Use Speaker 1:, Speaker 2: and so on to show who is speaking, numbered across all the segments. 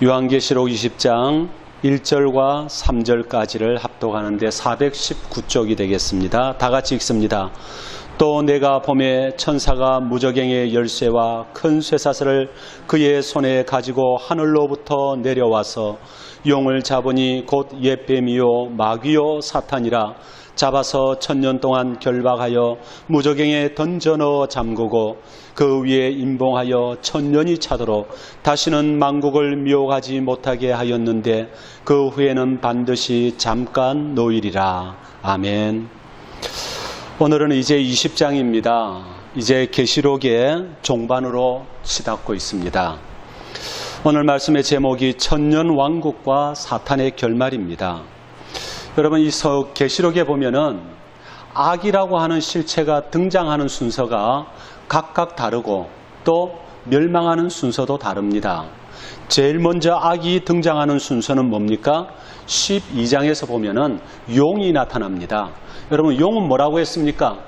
Speaker 1: 요한계시록 20장 1절과 3절까지를 합독하는데 419쪽이 되겠습니다. 다 같이 읽습니다. 또 내가 보매 천사가 무저갱의 열쇠와 큰 쇠사슬을 그의 손에 가지고 하늘로부터 내려와서 용을 잡으니 곧 옛뱀이요 마귀요 사탄이라 잡아서 1000년 동안 결박하여 무저갱에 던져 넣어 잠그고 그 위에 임봉하여 1000년이 차도록 다시는 만국을 미혹하지 못하게 하였는데 그 후에는 반드시 잠깐 노일이라. 아멘. 오늘은 이제 20장입니다. 이제 계시록의 종반으로 치닫고 있습니다. 오늘 말씀의 제목이 천년 왕국과 사탄의 결말입니다. 여러분, 이 계시록에 보면은 악이라고 하는 실체가 등장하는 순서가 각각 다르고 또 멸망하는 순서도 다릅니다. 제일 먼저 악이 등장하는 순서는 뭡니까? 12장에서 보면은 용이 나타납니다. 여러분, 용은 뭐라고 했습니까?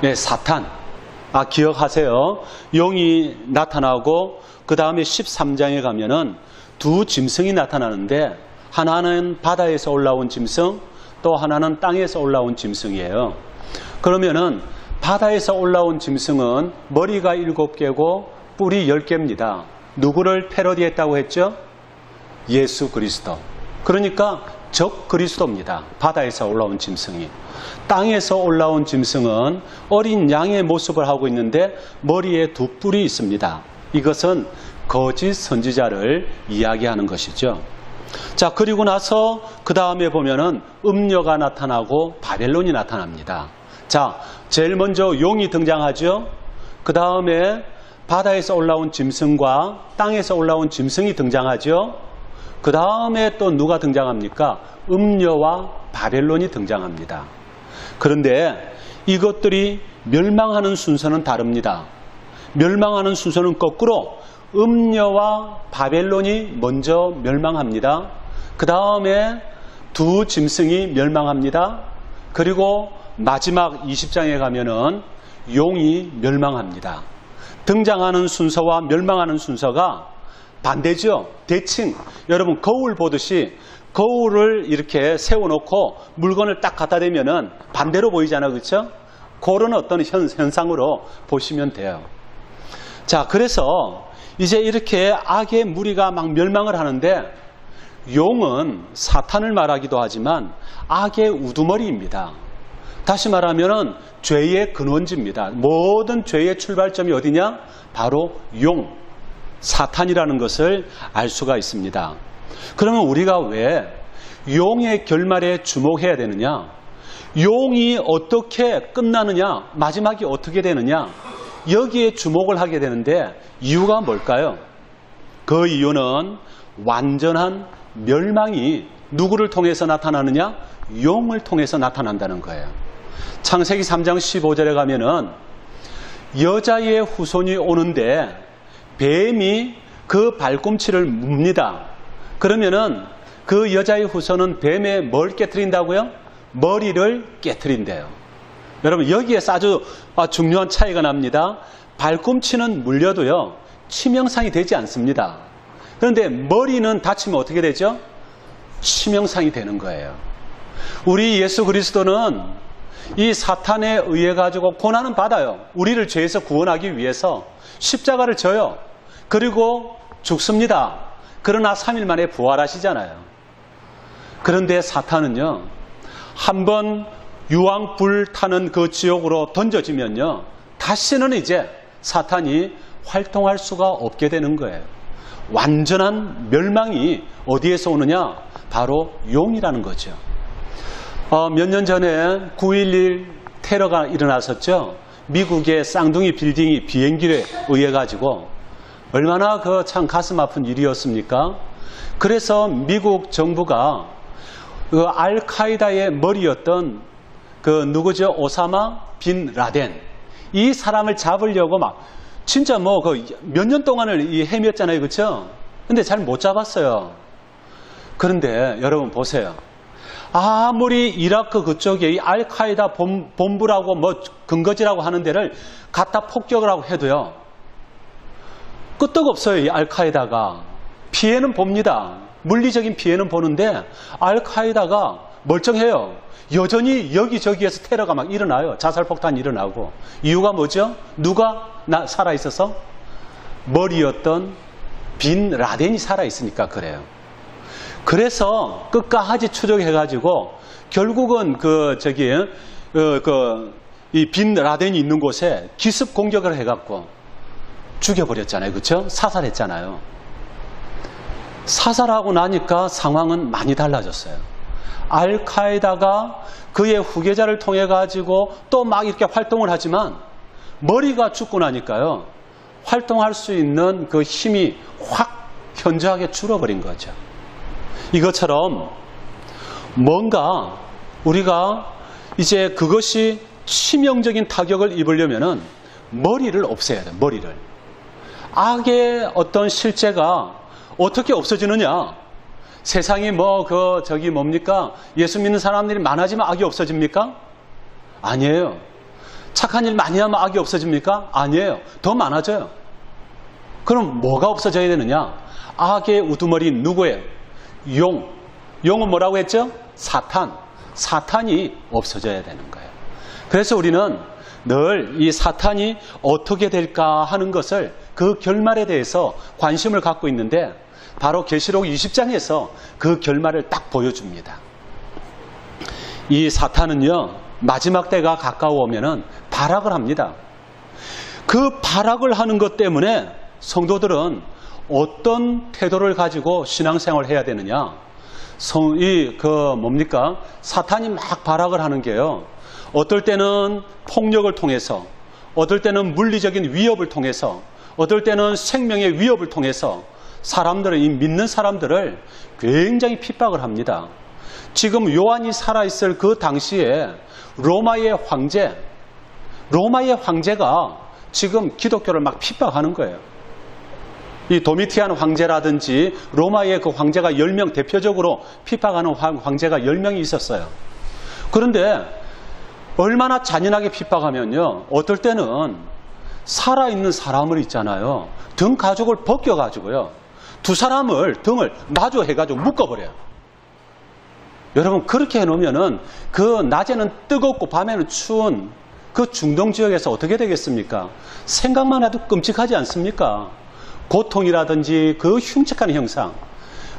Speaker 1: 네, 사탄. 기억하세요. 용이 나타나고 그 다음에 13장에 가면은 두 짐승이 나타나는데 하나는 바다에서 올라온 짐승, 또 하나는 땅에서 올라온 짐승이에요. 그러면은 바다에서 올라온 짐승은 머리가 7개고 뿔이 10개입니다. 누구를 패러디했다고 했죠? 예수 그리스도. 그러니까 적 그리스도입니다. 바다에서 올라온 짐승이. 땅에서 올라온 짐승은 어린 양의 모습을 하고 있는데 머리에 2뿔이 있습니다. 이것은 거짓 선지자를 이야기하는 것이죠. 자, 그리고 나서 그 다음에 보면은 음녀가 나타나고 바벨론이 나타납니다. 자, 제일 먼저 용이 등장하죠. 그 다음에 바다에서 올라온 짐승과 땅에서 올라온 짐승이 등장하죠. 그 다음에 또 누가 등장합니까? 음녀와 바벨론이 등장합니다. 그런데 이것들이 멸망하는 순서는 다릅니다. 멸망하는 순서는 거꾸로 음녀와 바벨론이 먼저 멸망합니다. 그 다음에 두 짐승이 멸망합니다. 그리고 마지막 20장에 가면은 용이 멸망합니다. 등장하는 순서와 멸망하는 순서가 반대죠. 대칭. 여러분, 거울 보듯이 거울을 이렇게 세워놓고 물건을 딱 갖다 대면은 반대로 보이잖아요. 그렇죠? 그런 어떤 현상으로 보시면 돼요. 자, 그래서 이제 이렇게 악의 무리가 막 멸망을 하는데 용은 사탄을 말하기도 하지만 악의 우두머리입니다. 다시 말하면은 죄의 근원지입니다. 모든 죄의 출발점이 어디냐? 바로 용, 사탄이라는 것을 알 수가 있습니다. 그러면 우리가 왜 용의 결말에 주목해야 되느냐? 용이 어떻게 끝나느냐? 마지막이 어떻게 되느냐? 여기에 주목을 하게 되는데 이유가 뭘까요? 그 이유는 완전한 멸망이 누구를 통해서 나타나느냐? 용을 통해서 나타난다는 거예요. 창세기 3장 15절에 가면은 여자의 후손이 오는데 뱀이 그 발꿈치를 뭅니다. 그러면은 그 여자의 후손은 뱀의 뭘 깨트린다고요? 머리를 깨트린대요. 여러분, 여기에서 아주 중요한 차이가 납니다. 발꿈치는 물려도요, 치명상이 되지 않습니다. 그런데 머리는 다치면 어떻게 되죠? 치명상이 되는 거예요. 우리 예수 그리스도는 이 사탄에 의해 가지고 고난은 받아요. 우리를 죄에서 구원하기 위해서 십자가를 져요. 그리고 죽습니다. 그러나 3일 만에 부활하시잖아요. 그런데 사탄은요, 한번 유황불 타는 그 지옥으로 던져지면요, 다시는 이제 사탄이 활동할 수가 없게 되는 거예요. 완전한 멸망이 어디에서 오느냐? 바로 용이라는 거죠. 몇 년 전에 9.11 테러가 일어났었죠. 미국의 쌍둥이 빌딩이 비행기에 의해 가지고 얼마나 그 참 가슴 아픈 일이었습니까? 그래서 미국 정부가 그 알카이다의 머리였던 그 누구죠? 오사마 빈 라덴, 이 사람을 잡으려고 막 진짜 뭐 그 몇 년 동안을 헤맸잖아요. 그렇죠? 근데 잘 못 잡았어요. 그런데 여러분 보세요. 아무리 이라크 그쪽에 이 알카이다 본부라고 뭐 근거지라고 하는 데를 갖다 폭격을 하고 해도요, 끄떡없어요. 이 알카이다가. 피해는 봅니다. 물리적인 피해는 보는데 알카에다가 멀쩡해요. 여전히 여기저기에서 테러가 막 일어나요. 자살폭탄이 일어나고. 이유가 뭐죠? 누가 살아있어서? 머리였던 빈 라덴이 살아있으니까 그래요. 그래서 끝까지 추적해가지고 결국은 이 빈 라덴이 있는 곳에 기습 공격을 해갖고 죽여버렸잖아요. 그렇죠? 사살했잖아요. 사살하고 나니까 상황은 많이 달라졌어요. 알카에다가 그의 후계자를 통해 가지고 또 막 이렇게 활동을 하지만 머리가 죽고 나니까요. 활동할 수 있는 그 힘이 확 현저하게 줄어버린 거죠. 이것처럼 뭔가 우리가 이제 그것이 치명적인 타격을 입으려면은 머리를 없애야 돼요. 머리를. 악의 어떤 실제가 어떻게 없어지느냐? 세상이 뭡니까? 예수 믿는 사람들이 많아지면 악이 없어집니까? 아니에요. 착한 일 많이 하면 악이 없어집니까? 아니에요. 더 많아져요. 그럼 뭐가 없어져야 되느냐? 악의 우두머리 누구예요? 용은 뭐라고 했죠? 사탄. 사탄이 없어져야 되는 거예요. 그래서 우리는 늘 이 사탄이 어떻게 될까 하는 것을 그 결말에 대해서 관심을 갖고 있는데 바로 계시록 20장에서 그 결말을 딱 보여줍니다. 이 사탄은요, 마지막 때가 가까워오면은 발악을 합니다. 그 발악을 하는 것 때문에 성도들은 어떤 태도를 가지고 신앙생활을 해야 되느냐? 사탄이 막 발악을 하는 게요. 어떨 때는 폭력을 통해서, 어떨 때는 물리적인 위협을 통해서, 어떨 때는 생명의 위협을 통해서 이 믿는 사람들을 굉장히 핍박을 합니다. 지금 요한이 살아있을 그 당시에 로마의 황제가 지금 기독교를 막 핍박하는 거예요. 이 도미티안 황제라든지 로마의 그 황제가 10명 대표적으로 핍박하는 황제가 10명이 있었어요. 그런데 얼마나 잔인하게 핍박하면요. 어떨 때는 살아있는 사람을 있잖아요. 등 가죽을 벗겨가지고요. 두 사람을 등을 마주해가지고 묶어버려요. 여러분 그렇게 해놓으면은 그 낮에는 뜨겁고 밤에는 추운 그 중동 지역에서 어떻게 되겠습니까? 생각만 해도 끔찍하지 않습니까? 고통이라든지 그 흉측한 형상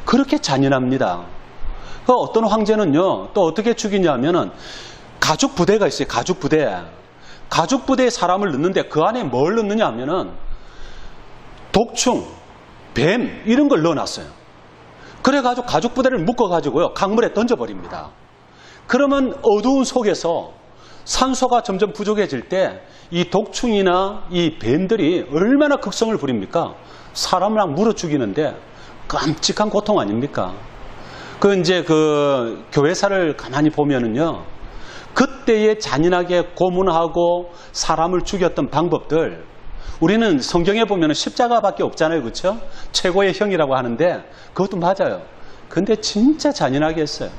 Speaker 1: 그렇게 잔인합니다. 그 어떤 황제는요 또 어떻게 죽이냐면은 가죽 부대가 있어요. 가죽 부대에 사람을 넣는데 그 안에 뭘 넣느냐 하면은 독충, 뱀 이런 걸 넣어놨어요. 그래가지고 가죽 부대를 묶어가지고요 강물에 던져버립니다. 그러면 어두운 속에서 산소가 점점 부족해질 때 이 독충이나 이 뱀들이 얼마나 극성을 부립니까? 사람을 막 물어 죽이는데 깜찍한 고통 아닙니까? 그 교회사를 가만히 보면은요, 그때에 잔인하게 고문하고 사람을 죽였던 방법들, 우리는 성경에 보면은 십자가밖에 없잖아요, 그렇죠? 최고의 형이라고 하는데 그것도 맞아요. 근데 진짜 잔인하게 했어요.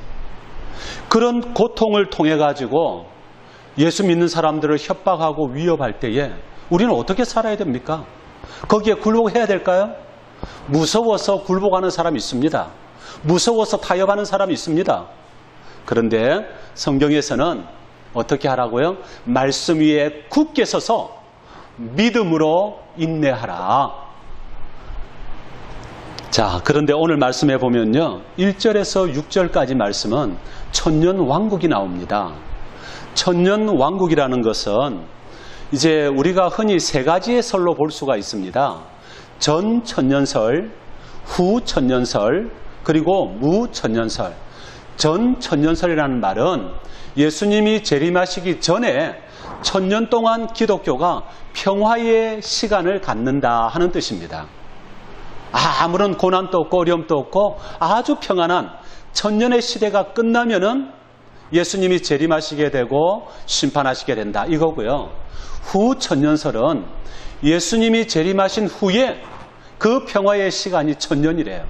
Speaker 1: 그런 고통을 통해 가지고 예수 믿는 사람들을 협박하고 위협할 때에 우리는 어떻게 살아야 됩니까? 거기에 굴복해야 될까요? 무서워서 굴복하는 사람이 있습니다. 무서워서 타협하는 사람이 있습니다. 그런데 성경에서는 어떻게 하라고요? 말씀 위에 굳게 서서 믿음으로 인내하라. 자, 그런데 오늘 말씀해 보면요, 1절에서 6절까지 말씀은 천년왕국이 나옵니다. 천년왕국이라는 것은 이제 우리가 흔히 세 가지의 설로 볼 수가 있습니다. 전 천년설, 후 천년설, 그리고 무 천년설. 전 천년설이라는 말은 예수님이 재림하시기 전에 천년 동안 기독교가 평화의 시간을 갖는다 하는 뜻입니다. 아무런 고난도 없고 어려움도 없고 아주 평안한 천년의 시대가 끝나면은 예수님이 재림하시게 되고 심판하시게 된다 이거고요. 후 천년설은 예수님이 재림하신 후에 그 평화의 시간이 천년이래요.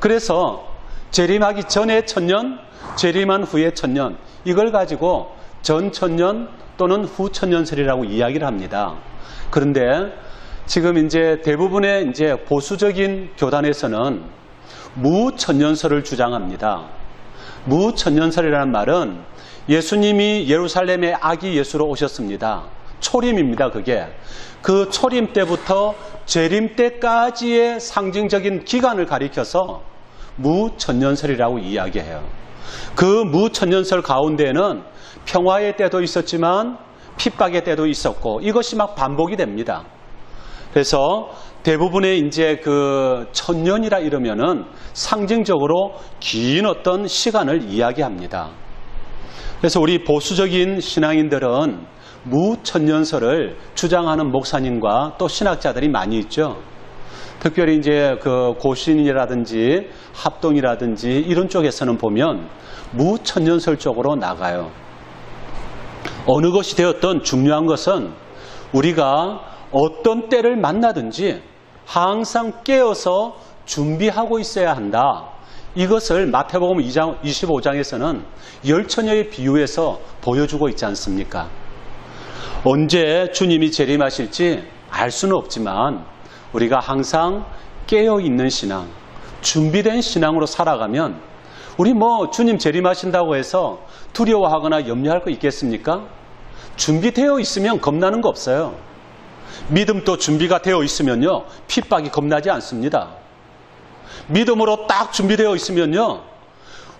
Speaker 1: 그래서 재림하기 전에 천년, 재림한 후에 천년, 이걸 가지고 전 천년 또는 후 천년설이라고 이야기를 합니다. 그런데 지금 이제 대부분의 이제 보수적인 교단에서는 무천년설을 주장합니다. 무천년설이라는 말은 예수님이 예루살렘에 아기 예수로 오셨습니다. 초림입니다. 그게. 그 초림 때부터 재림 때까지의 상징적인 기간을 가리켜서 무천년설이라고 이야기해요. 그 무천년설 가운데에는 평화의 때도 있었지만 핍박의 때도 있었고 이것이 막 반복이 됩니다. 그래서 대부분의 이제 그 천년이라 이러면은 상징적으로 긴 어떤 시간을 이야기합니다. 그래서 우리 보수적인 신앙인들은 무천년설을 주장하는 목사님과 또 신학자들이 많이 있죠. 특별히 이제 그 고신이라든지 합동이라든지 이런 쪽에서는 보면 무천년설 쪽으로 나가요. 어느 것이 되었든 중요한 것은 우리가 어떤 때를 만나든지 항상 깨어서 준비하고 있어야 한다. 이것을 마태복음 2장 25장에서는 열처녀의 비유에서 보여주고 있지 않습니까? 언제 주님이 재림하실지 알 수는 없지만 우리가 항상 깨어있는 신앙, 준비된 신앙으로 살아가면 우리 주님 재림하신다고 해서 두려워하거나 염려할 거 있겠습니까? 준비되어 있으면 겁나는 거 없어요. 믿음도 준비가 되어 있으면요, 핍박이 겁나지 않습니다. 믿음으로 딱 준비되어 있으면요,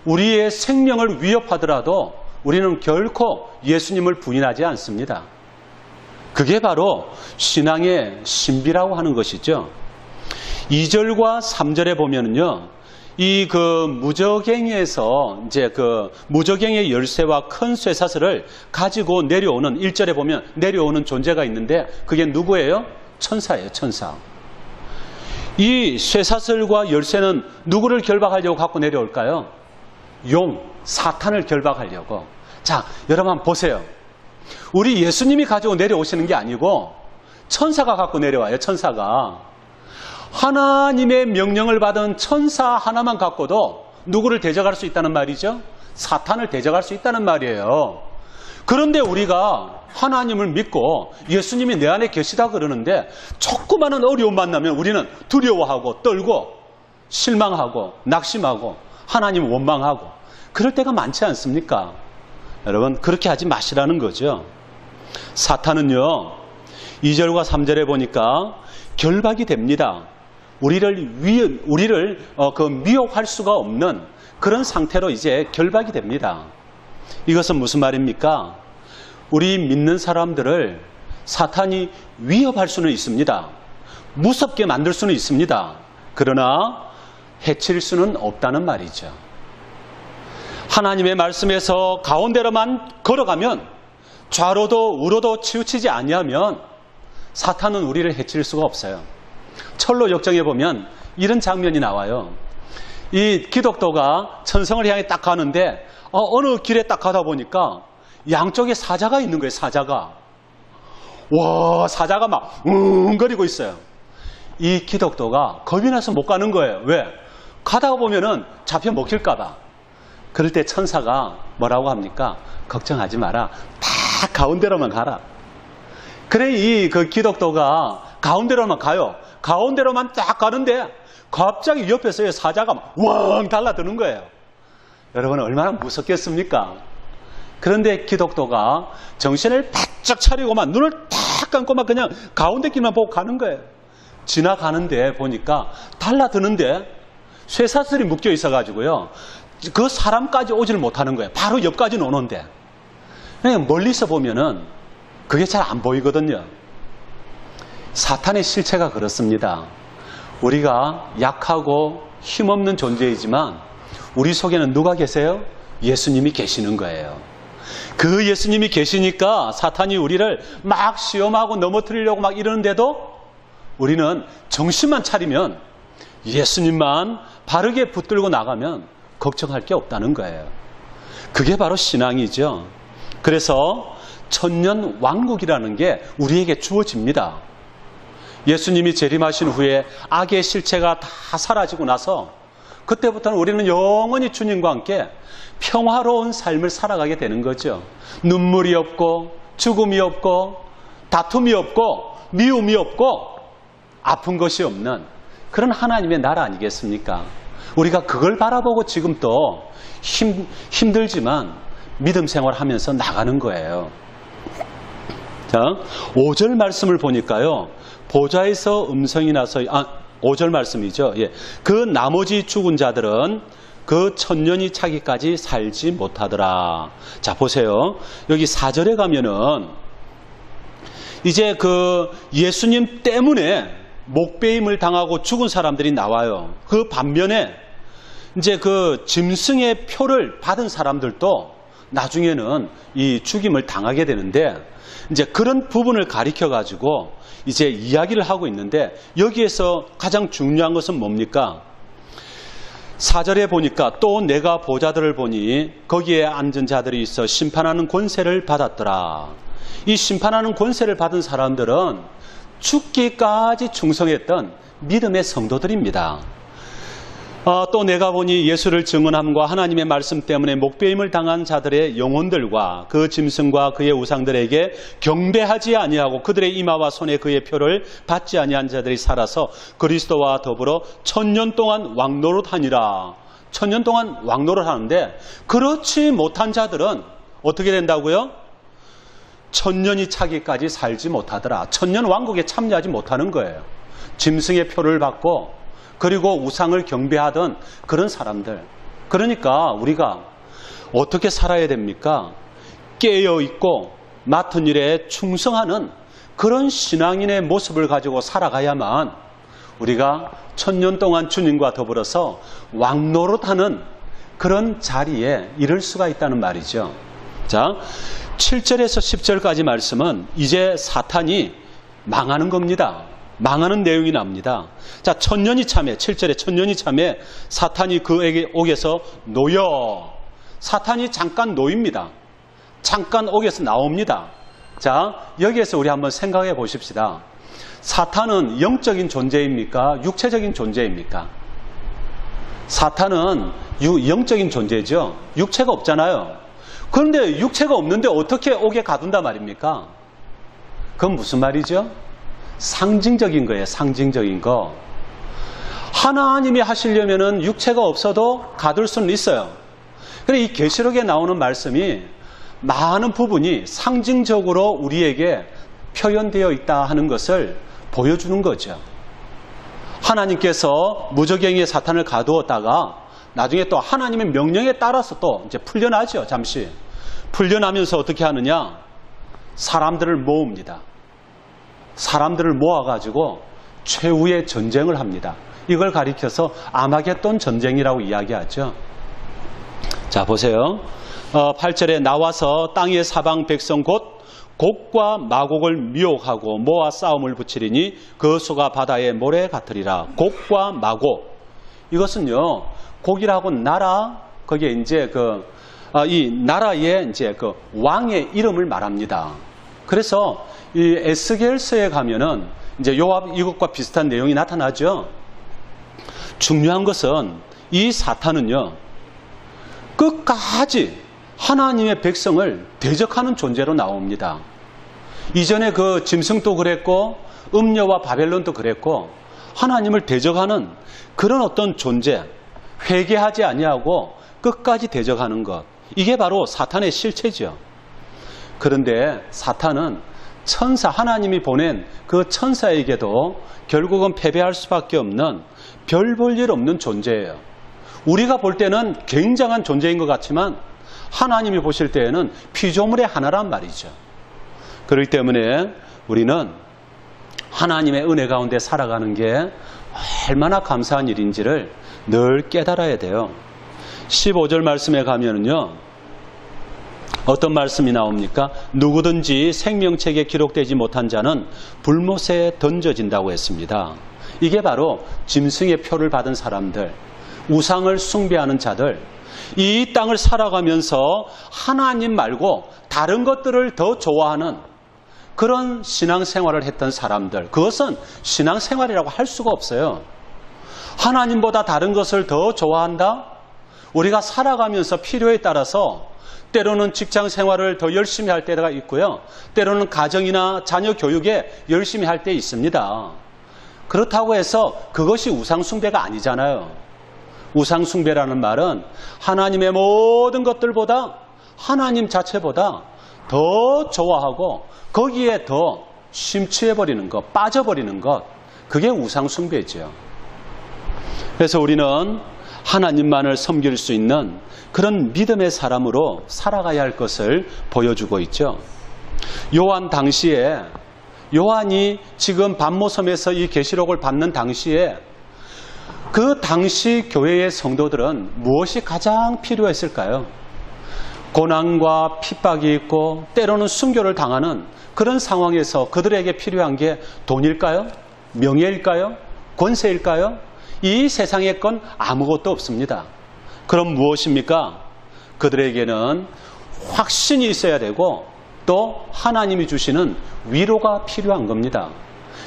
Speaker 1: 우리의 생명을 위협하더라도 우리는 결코 예수님을 부인하지 않습니다. 그게 바로 신앙의 신비라고 하는 것이죠. 2절과 3절에 보면은요, 이 무저갱이에서 이제 무저갱이의 열쇠와 큰 쇠사슬을 가지고 내려오는 1절에 보면 내려오는 존재가 있는데 그게 누구예요? 천사예요, 천사. 이 쇠사슬과 열쇠는 누구를 결박하려고 갖고 내려올까요? 사탄을 결박하려고. 자, 여러분 한번 보세요. 우리 예수님이 가지고 내려오시는 게 아니고 천사가 갖고 내려와요, 천사가. 하나님의 명령을 받은 천사 하나만 갖고도 누구를 대적할 수 있다는 말이죠? 사탄을 대적할 수 있다는 말이에요. 그런데 우리가 하나님을 믿고 예수님이 내 안에 계시다 그러는데 조그마한 어려움 만나면 우리는 두려워하고 떨고 실망하고 낙심하고 하나님을 원망하고 그럴 때가 많지 않습니까? 여러분, 그렇게 하지 마시라는 거죠. 사탄은요, 2절과 3절에 보니까 결박이 됩니다. 우리를 미혹할 수가 없는 그런 상태로 이제 결박이 됩니다. 이것은 무슨 말입니까? 우리 믿는 사람들을 사탄이 위협할 수는 있습니다. 무섭게 만들 수는 있습니다. 그러나 해칠 수는 없다는 말이죠. 하나님의 말씀에서 가운데로만 걸어가면 좌로도 우로도 치우치지 아니하면 사탄은 우리를 해칠 수가 없어요. 철로 역정에 보면 이런 장면이 나와요. 이 기독도가 천성을 향해 딱 가는데 어느 길에 딱 가다 보니까 양쪽에 사자가 있는 거예요. 사자가. 와, 사자가 막 거리고 있어요. 이 기독도가 겁이 나서 못 가는 거예요. 왜? 가다가 보면은 잡혀 먹힐까 봐. 그럴 때 천사가 뭐라고 합니까? 걱정하지 마라. 다 가운데로만 가라. 그래, 기독도가 가운데로만 가요. 가운데로만 딱 가는데 갑자기 옆에서 사자가 왕 달라드는 거예요. 여러분, 얼마나 무섭겠습니까? 그런데 기독도가 정신을 바짝 차리고만 눈을 딱 감고만 그냥 가운데 길만 보고 가는 거예요. 지나가는데 보니까 달라드는데 쇠사슬이 묶여 있어가지고요, 그 사람까지 오지를 못하는 거예요. 바로 옆까지는 오는데. 그냥 멀리서 보면은 그게 잘 안 보이거든요. 사탄의 실체가 그렇습니다. 우리가 약하고 힘없는 존재이지만 우리 속에는 누가 계세요? 예수님이 계시는 거예요. 그 예수님이 계시니까 사탄이 우리를 막 시험하고 넘어뜨리려고 막 이러는데도 우리는 정신만 차리면 예수님만 바르게 붙들고 나가면 걱정할 게 없다는 거예요. 그게 바로 신앙이죠. 그래서 천년 왕국이라는 게 우리에게 주어집니다. 예수님이 재림하신 후에 악의 실체가 다 사라지고 나서 그때부터는 우리는 영원히 주님과 함께 평화로운 삶을 살아가게 되는 거죠. 눈물이 없고 죽음이 없고 다툼이 없고 미움이 없고 아픈 것이 없는 그런 하나님의 나라 아니겠습니까? 우리가 그걸 바라보고 지금 또 힘들지만 믿음 생활하면서 나가는 거예요. 자, 5절 말씀을 보니까요. 보좌에서 음성이 나서 5절 말씀이죠. 예. 그 나머지 죽은 자들은 그 천년이 차기까지 살지 못하더라. 자, 보세요. 여기 4절에 가면은 이제 그 예수님 때문에 목배임을 당하고 죽은 사람들이 나와요. 그 반면에 이제 그 짐승의 표를 받은 사람들도 나중에는 이 죽임을 당하게 되는데, 이제 그런 부분을 가리켜 가지고 이제 이야기를 하고 있는데, 여기에서 가장 중요한 것은 뭡니까? 4절에 보니까 또 내가 보좌들을 보니 거기에 앉은 자들이 있어 심판하는 권세를 받았더라. 이 심판하는 권세를 받은 사람들은 죽기까지 충성했던 믿음의 성도들입니다. 또 내가 보니 예수를 증언함과 하나님의 말씀 때문에 목배임을 당한 자들의 영혼들과 그 짐승과 그의 우상들에게 경배하지 아니하고 그들의 이마와 손에 그의 표를 받지 아니한 자들이 살아서 그리스도와 더불어 1000년 동안 왕노릇하니라. 1000년 동안 왕노릇하는데, 그렇지 못한 자들은 어떻게 된다고요? 1000년이 차기까지 살지 못하더라. 1000년 왕국에 참여하지 못하는 거예요. 짐승의 표를 받고 그리고 우상을 경배하던 그런 사람들. 그러니까 우리가 어떻게 살아야 됩니까? 깨어있고 맡은 일에 충성하는 그런 신앙인의 모습을 가지고 살아가야만 우리가 1000년 동안 주님과 더불어서 왕노릇하는 그런 자리에 이를 수가 있다는 말이죠. 자, 7절에서 10절까지 말씀은 이제 사탄이 망하는 겁니다. 망하는 내용이 납니다. 자, 1000년이 참에, 7절에 1000년이 참에 사탄이 그에게 옥에서 놓여. 사탄이 잠깐 놓입니다. 잠깐 옥에서 나옵니다. 자, 여기에서 우리 한번 생각해 보십시다. 사탄은 영적인 존재입니까? 육체적인 존재입니까? 사탄은 영적인 존재죠. 육체가 없잖아요. 그런데 육체가 없는데 어떻게 옥에 가둔단 말입니까? 그건 무슨 말이죠? 상징적인 거예요. 상징적인 거. 하나님이 하시려면은 육체가 없어도 가둘 수는 있어요. 그런데 이 계시록에 나오는 말씀이 많은 부분이 상징적으로 우리에게 표현되어 있다 하는 것을 보여주는 거죠. 하나님께서 무저갱이에 사탄을 가두었다가 나중에 또 하나님의 명령에 따라서 또 이제 풀려나죠. 잠시. 풀려나면서 어떻게 하느냐? 사람들을 모읍니다. 사람들을 모아가지고 최후의 전쟁을 합니다. 이걸 가리켜서 아마겟돈 전쟁이라고 이야기하죠. 자, 보세요. 8절에 나와서 땅의 사방 백성 곧 곡과 마곡을 미혹하고 모아 싸움을 붙이리니 그 수가 바다의 모래 같으리라. 곡과 마곡. 이것은요, 곡이라고 나라, 거기에 이제 이 나라의 이제 그 왕의 이름을 말합니다. 그래서 이 에스겔서에 가면은 이제 요압 이것과 비슷한 내용이 나타나죠. 중요한 것은 이 사탄은요, 끝까지 하나님의 백성을 대적하는 존재로 나옵니다. 이전에 그 짐승도 그랬고 음녀와 바벨론도 그랬고 하나님을 대적하는 그런 어떤 존재, 회개하지 아니하고 끝까지 대적하는 것, 이게 바로 사탄의 실체죠. 그런데 사탄은 천사, 하나님이 보낸 그 천사에게도 결국은 패배할 수밖에 없는 별 볼 일 없는 존재예요. 우리가 볼 때는 굉장한 존재인 것 같지만 하나님이 보실 때에는 피조물의 하나란 말이죠. 그렇기 때문에 우리는 하나님의 은혜 가운데 살아가는 게 얼마나 감사한 일인지를 늘 깨달아야 돼요. 15절 말씀에 가면은요, 어떤 말씀이 나옵니까? 누구든지 생명책에 기록되지 못한 자는 불못에 던져진다고 했습니다. 이게 바로 짐승의 표를 받은 사람들, 우상을 숭배하는 자들, 이 땅을 살아가면서 하나님 말고 다른 것들을 더 좋아하는 그런 신앙생활을 했던 사람들, 그것은 신앙생활이라고 할 수가 없어요. 하나님보다 다른 것을 더 좋아한다? 우리가 살아가면서 필요에 따라서 때로는 직장 생활을 더 열심히 할 때가 있고요. 때로는 가정이나 자녀 교육에 열심히 할 때 있습니다. 그렇다고 해서 그것이 우상 숭배가 아니잖아요. 우상숭배라는 말은 하나님의 모든 것들보다 하나님 자체보다 더 좋아하고 거기에 더 심취해버리는 것, 빠져버리는 것, 그게 우상숭배죠. 그래서 우리는 하나님만을 섬길 수 있는 그런 믿음의 사람으로 살아가야 할 것을 보여주고 있죠. 요한 당시에, 요한이 지금 반모섬에서 이 계시록을 받는 당시에 그 당시 교회의 성도들은 무엇이 가장 필요했을까요? 고난과 핍박이 있고 때로는 순교를 당하는 그런 상황에서 그들에게 필요한 게 돈일까요? 명예일까요? 권세일까요? 이 세상의 건 아무것도 없습니다. 그럼 무엇입니까? 그들에게는 확신이 있어야 되고 또 하나님이 주시는 위로가 필요한 겁니다.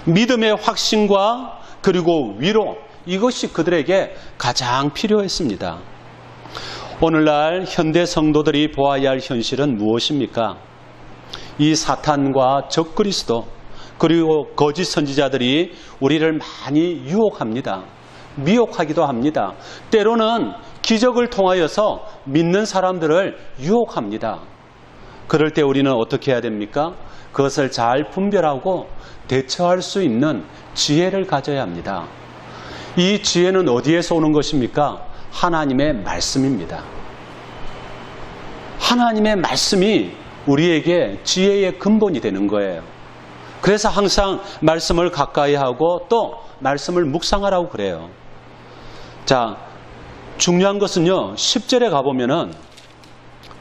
Speaker 1: 믿음의 확신과 그리고 위로, 이것이 그들에게 가장 필요했습니다. 오늘날 현대 성도들이 보아야 할 현실은 무엇입니까? 이 사탄과 적그리스도 그리고 거짓 선지자들이 우리를 많이 유혹합니다. 미혹하기도 합니다. 때로는 기적을 통하여서 믿는 사람들을 유혹합니다. 그럴 때 우리는 어떻게 해야 됩니까? 그것을 잘 분별하고 대처할 수 있는 지혜를 가져야 합니다. 이 지혜는 어디에서 오는 것입니까? 하나님의 말씀입니다. 하나님의 말씀이 우리에게 지혜의 근본이 되는 거예요. 그래서 항상 말씀을 가까이 하고 또 말씀을 묵상하라고 그래요. 자, 중요한 것은요, 10절에 가보면은,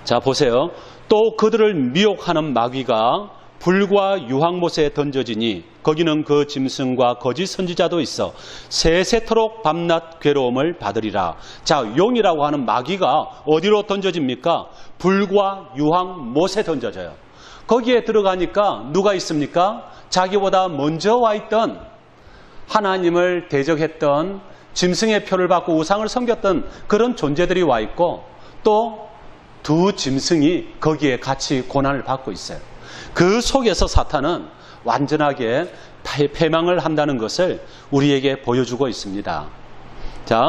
Speaker 1: 자, 보세요. 또 그들을 미혹하는 마귀가 불과 유황못에 던져지니 거기는 그 짐승과 거짓 선지자도 있어 세세토록 밤낮 괴로움을 받으리라. 자, 용이라고 하는 마귀가 어디로 던져집니까? 불과 유황못에 던져져요. 거기에 들어가니까 누가 있습니까? 자기보다 먼저 와 있던 하나님을 대적했던 짐승의 표를 받고 우상을 섬겼던 그런 존재들이 와 있고 또 두 짐승이 거기에 같이 고난을 받고 있어요. 그 속에서 사탄은 완전하게 패망을 한다는 것을 우리에게 보여주고 있습니다. 자,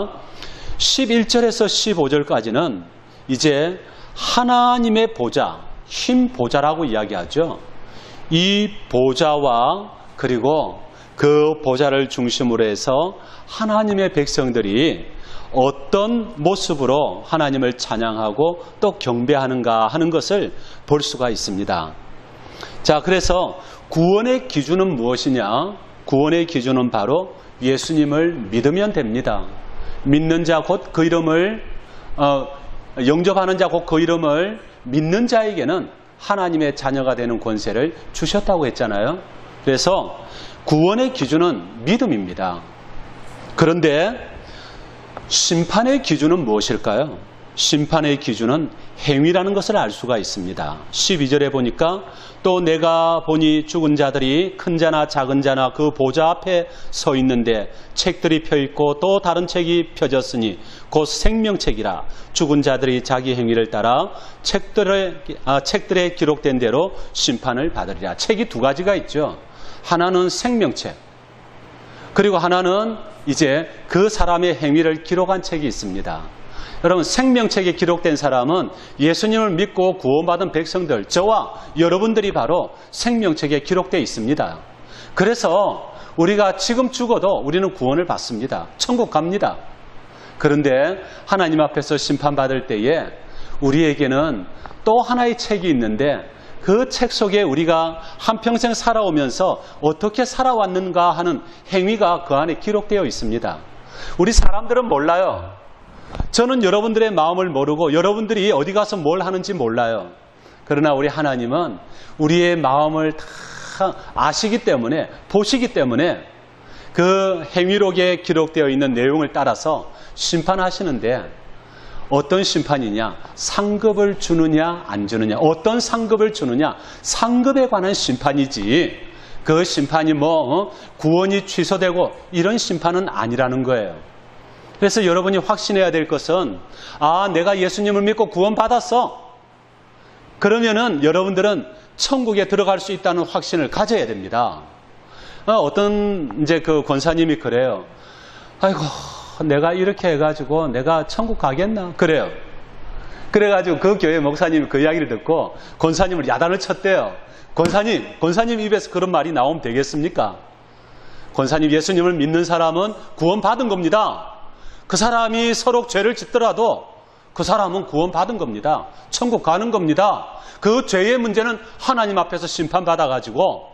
Speaker 1: 11절에서 15절까지는 이제 하나님의 보좌, 흰 보좌라고 이야기하죠. 이 보좌와 그리고 그 보좌를 중심으로 해서 하나님의 백성들이 어떤 모습으로 하나님을 찬양하고 또 경배하는가 하는 것을 볼 수가 있습니다. 자, 그래서 구원의 기준은 무엇이냐? 구원의 기준은 바로 예수님을 믿으면 됩니다. 믿는 자 곧 그 이름을 영접하는 자 곧 그 이름을 믿는 자에게는 하나님의 자녀가 되는 권세를 주셨다고 했잖아요. 그래서 구원의 기준은 믿음입니다. 그런데 심판의 기준은 무엇일까요? 심판의 기준은 행위라는 것을 알 수가 있습니다. 12절에 보니까 또 내가 보니 죽은 자들이 큰 자나 작은 자나 그 보좌 앞에 서 있는데 책들이 펴있고 또 다른 책이 펴졌으니 곧 생명책이라. 죽은 자들이 자기 행위를 따라 책들에 기록된 대로 심판을 받으리라. 책이 두 가지가 있죠. 하나는 생명책, 그리고 하나는 이제 그 사람의 행위를 기록한 책이 있습니다. 여러분, 생명책에 기록된 사람은 예수님을 믿고 구원받은 백성들, 저와 여러분들이 바로 생명책에 기록되어 있습니다. 그래서 우리가 지금 죽어도 우리는 구원을 받습니다. 천국 갑니다. 그런데 하나님 앞에서 심판받을 때에 우리에게는 또 하나의 책이 있는데 그 책 속에 우리가 한평생 살아오면서 어떻게 살아왔는가 하는 행위가 그 안에 기록되어 있습니다. 우리 사람들은 몰라요. 저는 여러분들의 마음을 모르고 여러분들이 어디 가서 뭘 하는지 몰라요. 그러나 우리 하나님은 우리의 마음을 다 아시기 때문에, 보시기 때문에 그 행위록에 기록되어 있는 내용을 따라서 심판하시는데 어떤 심판이냐? 상급을 주느냐 안 주느냐. 어떤 상급을 주느냐? 상급에 관한 심판이지 그 심판이 구원이 취소되고 이런 심판은 아니라는 거예요. 그래서 여러분이 확신해야 될 것은 내가 예수님을 믿고 구원받았어. 그러면은 여러분들은 천국에 들어갈 수 있다는 확신을 가져야 됩니다. 어떤 이제 그 권사님이 그래요. 아이고, 내가 이렇게 해가지고 내가 천국 가겠나? 그래요. 그래가지고 그 교회 목사님이 그 이야기를 듣고 권사님을 야단을 쳤대요. 권사님 입에서 그런 말이 나오면 되겠습니까? 권사님, 예수님을 믿는 사람은 구원받은 겁니다. 그 사람이 서로 죄를 짓더라도 그 사람은 구원받은 겁니다. 천국 가는 겁니다. 그 죄의 문제는 하나님 앞에서 심판받아가지고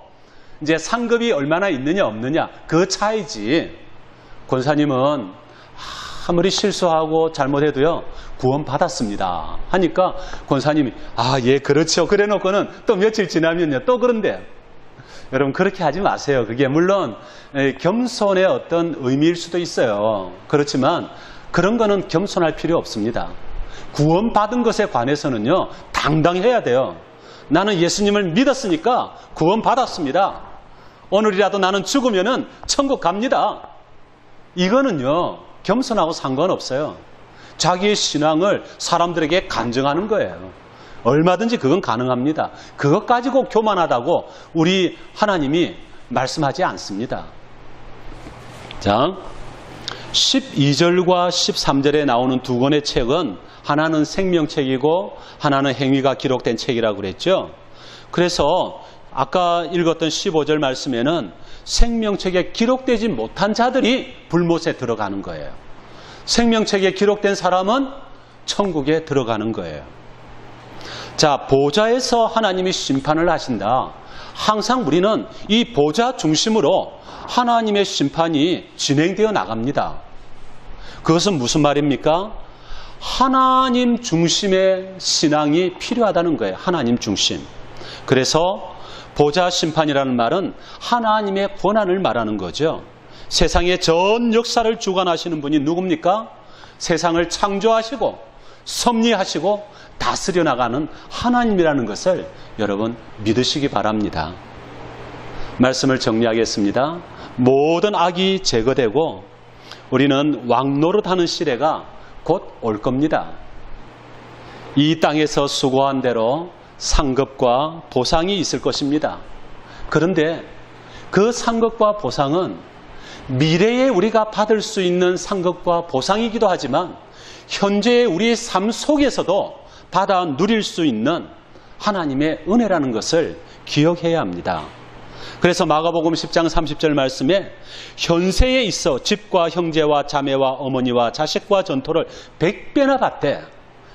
Speaker 1: 이제 상급이 얼마나 있느냐 없느냐 그 차이지. 권사님은 아무리 실수하고 잘못해도요 구원받았습니다 하니까 권사님이 예 그렇죠 그래 놓고는 또 며칠 지나면요 또 그런데요. 여러분 그렇게 하지 마세요. 그게 물론 겸손의 어떤 의미일 수도 있어요. 그렇지만 그런 거는 겸손할 필요 없습니다. 구원받은 것에 관해서는요 당당해야 돼요. 나는 예수님을 믿었으니까 구원받았습니다. 오늘이라도 나는 죽으면은 천국 갑니다. 이거는요 겸손하고 상관없어요. 자기의 신앙을 사람들에게 간증하는 거예요. 얼마든지 그건 가능합니다. 그것 가지고 교만하다고 우리 하나님이 말씀하지 않습니다. 자, 12절과 13절에 나오는 두 권의 책은 하나는 생명책이고 하나는 행위가 기록된 책이라고 그랬죠. 그래서 아까 읽었던 15절 말씀에는 생명책에 기록되지 못한 자들이 불못에 들어가는 거예요. 생명책에 기록된 사람은 천국에 들어가는 거예요. 자, 보좌에서 하나님이 심판을 하신다. 항상 우리는 이 보좌 중심으로 하나님의 심판이 진행되어 나갑니다. 그것은 무슨 말입니까? 하나님 중심의 신앙이 필요하다는 거예요. 하나님 중심. 그래서 보좌 심판이라는 말은 하나님의 권한을 말하는 거죠. 세상의 전 역사를 주관하시는 분이 누굽니까? 세상을 창조하시고 섭리하시고 다스려 나가는 하나님이라는 것을 여러분 믿으시기 바랍니다. 말씀을 정리하겠습니다. 모든 악이 제거되고 우리는 왕노릇하는 시대가 곧 올 겁니다. 이 땅에서 수고한 대로 상급과 보상이 있을 것입니다. 그런데 그 상급과 보상은 미래에 우리가 받을 수 있는 상급과 보상이기도 하지만 현재의 우리의 삶 속에서도 받아 누릴 수 있는 하나님의 은혜라는 것을 기억해야 합니다. 그래서 마가복음 10장 30절 말씀에 현세에 있어 집과 형제와 자매와 어머니와 자식과 전토를 100배나 받되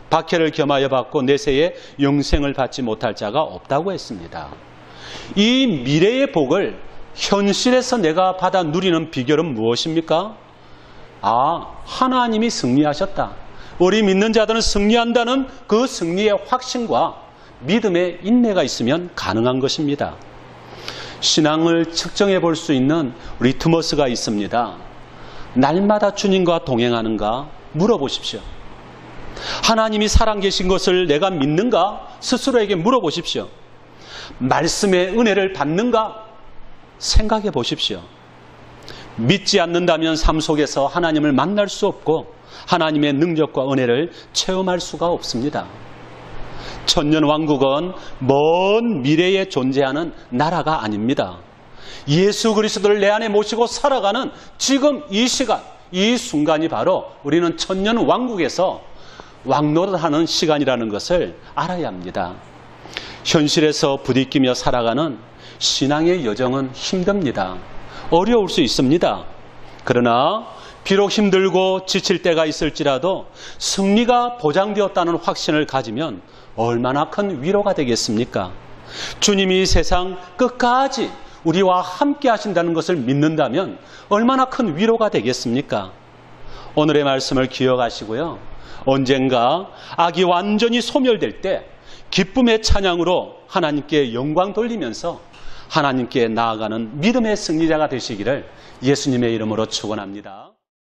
Speaker 1: 박해를 겸하여 받고 내세에 영생을 받지 못할 자가 없다고 했습니다. 이 미래의 복을 현실에서 내가 받아 누리는 비결은 무엇입니까? 하나님이 승리하셨다. 우리 믿는 자들은 승리한다는 그 승리의 확신과 믿음의 인내가 있으면 가능한 것입니다. 신앙을 측정해 볼 수 있는 리트머스가 있습니다. 날마다 주님과 동행하는가 물어보십시오. 하나님이 살아계신 것을 내가 믿는가 스스로에게 물어보십시오. 말씀의 은혜를 받는가 생각해 보십시오. 믿지 않는다면 삶 속에서 하나님을 만날 수 없고 하나님의 능력과 은혜를 체험할 수가 없습니다. 천년왕국은 먼 미래에 존재하는 나라가 아닙니다. 예수 그리스도를 내 안에 모시고 살아가는 지금 이 시간, 이 순간이 바로 우리는 천년왕국에서 왕노릇하는 시간이라는 것을 알아야 합니다. 현실에서 부딪히며 살아가는 신앙의 여정은 힘듭니다. 어려울 수 있습니다. 그러나 비록 힘들고 지칠 때가 있을지라도 승리가 보장되었다는 확신을 가지면 얼마나 큰 위로가 되겠습니까? 주님이 세상 끝까지 우리와 함께 하신다는 것을 믿는다면 얼마나 큰 위로가 되겠습니까? 오늘의 말씀을 기억하시고요. 언젠가 악이 완전히 소멸될 때 기쁨의 찬양으로 하나님께 영광 돌리면서 하나님께 나아가는 믿음의 승리자가 되시기를 예수님의 이름으로 축원합니다.